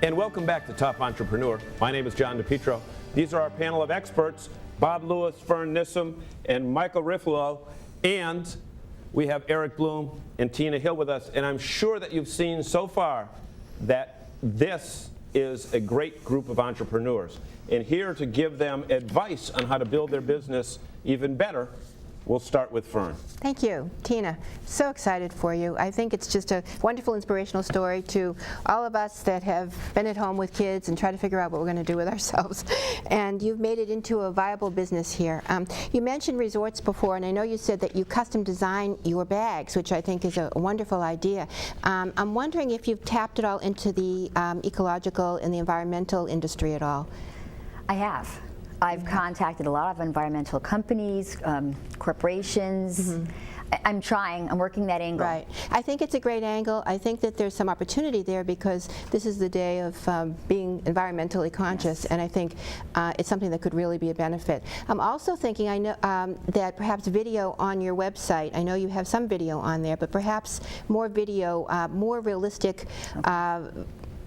And welcome back to Top Entrepreneur. My name is John DePietro. These are our panel of experts, Bob Lewis, Fern Nissim, and Michael Riffolo. And we have Eric Bloom and Tina Hill with us. And I'm sure that you've seen so far that this is a great group of entrepreneurs. And here to give them advice on how to build their business even better, we'll start with Fern. Thank you, Tina. So excited for you. I think it's just a wonderful inspirational story to all of us that have been at home with kids and try to figure out what we're going to do with ourselves. And you've made it into a viable business here. You mentioned resorts before, and I know you said that you custom design your bags, which I think is a wonderful idea. I'm wondering if you've tapped it all into the ecological and the environmental industry at all. I have. I've contacted a lot of environmental companies, corporations. I'm trying. I'm working that angle. Right. I think it's a great angle. I think that there's some opportunity there because this is the day of being environmentally conscious, and I think it's something that could really be a benefit. I'm also thinking, I know that perhaps video on your website. I know you have some video on there, but perhaps more video, more realistic.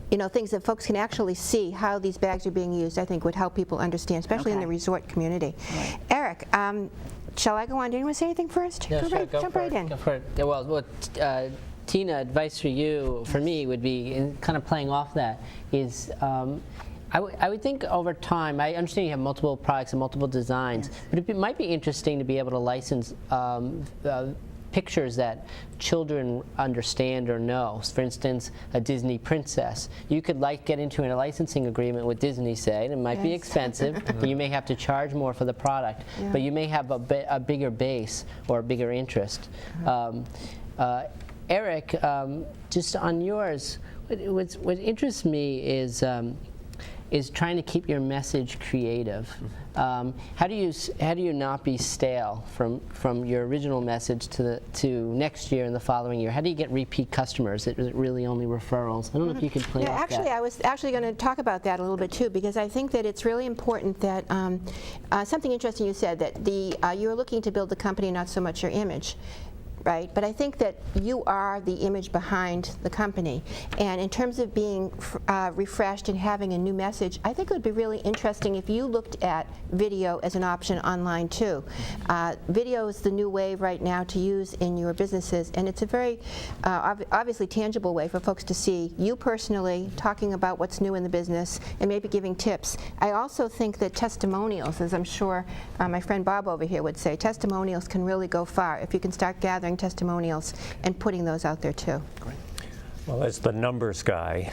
You know, things that folks can actually see how these bags are being used, I think would help people understand, especially in the resort community. Right. Eric, shall I go on? Do you want to say anything first? No, Jump right in. Go for it. Yeah, well, what Tina, advice for you, for me, would be, in kind of playing off that, is I would think over time, I understand you have multiple products and multiple designs, but it might be interesting to be able to license pictures that children understand or know. For instance, a Disney princess. You could get into a licensing agreement with Disney, say, and it might be expensive, and you may have to charge more for the product, but you may have a bigger base or a bigger interest. Eric, just on yours, what interests me is trying to keep your message creative. How do you not be stale from your original message to next year and the following year? How do you get repeat customers? Is it really only referrals? I don't know if you could play off actually, that. I was actually going to talk about that a little bit too, because I think that it's really important that something interesting you said, that you're looking to build the company, not so much your image. Right, but I think that you are the image behind the company, and in terms of being refreshed and having a new message, I think it would be really interesting if you looked at video as an option online too. Video is the new wave right now to use in your businesses, and it's a very obviously tangible way for folks to see you personally talking about what's new in the business and maybe giving tips. I also think that testimonials, as I'm sure my friend Bob over here would say, testimonials can really go far if you can start gathering testimonials and putting those out there too. Great. Well, as the numbers guy,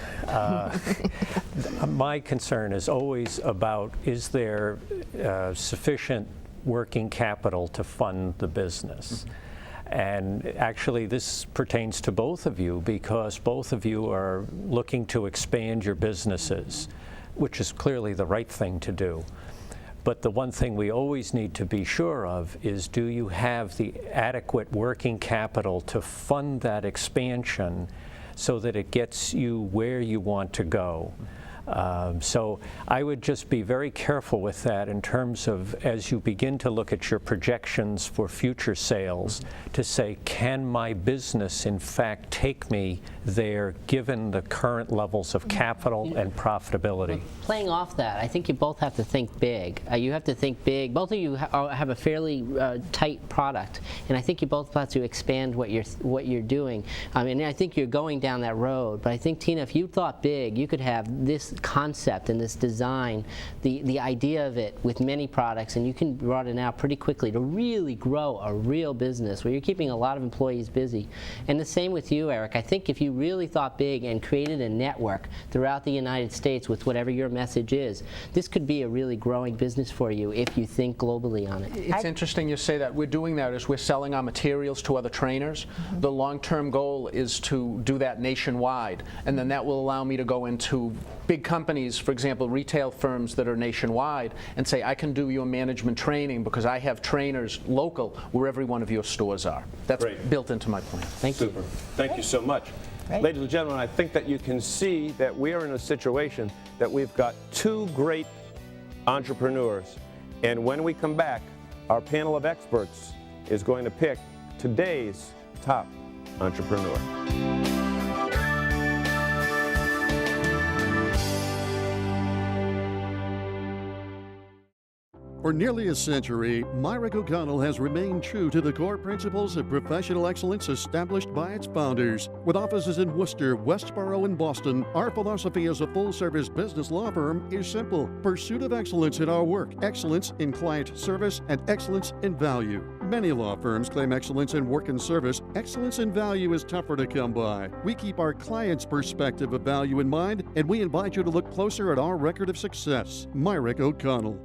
my concern is always about, is there sufficient working capital to fund the business? And actually this pertains to both of you, because both of you are looking to expand your businesses, which is clearly the right thing to do. But the one thing we always need to be sure of is, do you have the adequate working capital to fund that expansion so that it gets you where you want to go? So I would just be very careful with that in terms of, as you begin to look at your projections for future sales, to say, can my business in fact take me there given the current levels of capital and profitability? Playing off that, I think you both have to think big. You have to think big. Both of you have a fairly tight product, and I think you both have to expand what you're doing. And I think you're going down that road. But I think, Tina, if you thought big, you could have this concept and this design, the idea of it with many products, and you can broaden out pretty quickly to really grow a real business where you're keeping a lot of employees busy. And the same with you, Eric. I think if you really thought big and created a network throughout the United States with whatever your message is, this could be a really growing business for you if you think globally on it. It's interesting you say that. We're doing that as we're selling our materials to other trainers. The long-term goal is to do that nationwide, and then that will allow me to go into big companies, for example, retail firms that are nationwide, and say, I can do your management training because I have trainers local where every one of your stores are. That's built into my plan. Thank you. Super. Thank you so much. Ladies and gentlemen, I think that you can see that we are in a situation that we've got two great entrepreneurs. And when we come back, our panel of experts is going to pick today's top entrepreneur. For nearly a century, Myrick O'Connell has remained true to the core principles of professional excellence established by its founders. With offices in Worcester, Westboro, and Boston, our philosophy as a full-service business law firm is simple: pursuit of excellence in our work, excellence in client service, and excellence in value. Many law firms claim excellence in work and service. Excellence in value is tougher to come by. We keep our clients' perspective of value in mind, and we invite you to look closer at our record of success. Myrick O'Connell.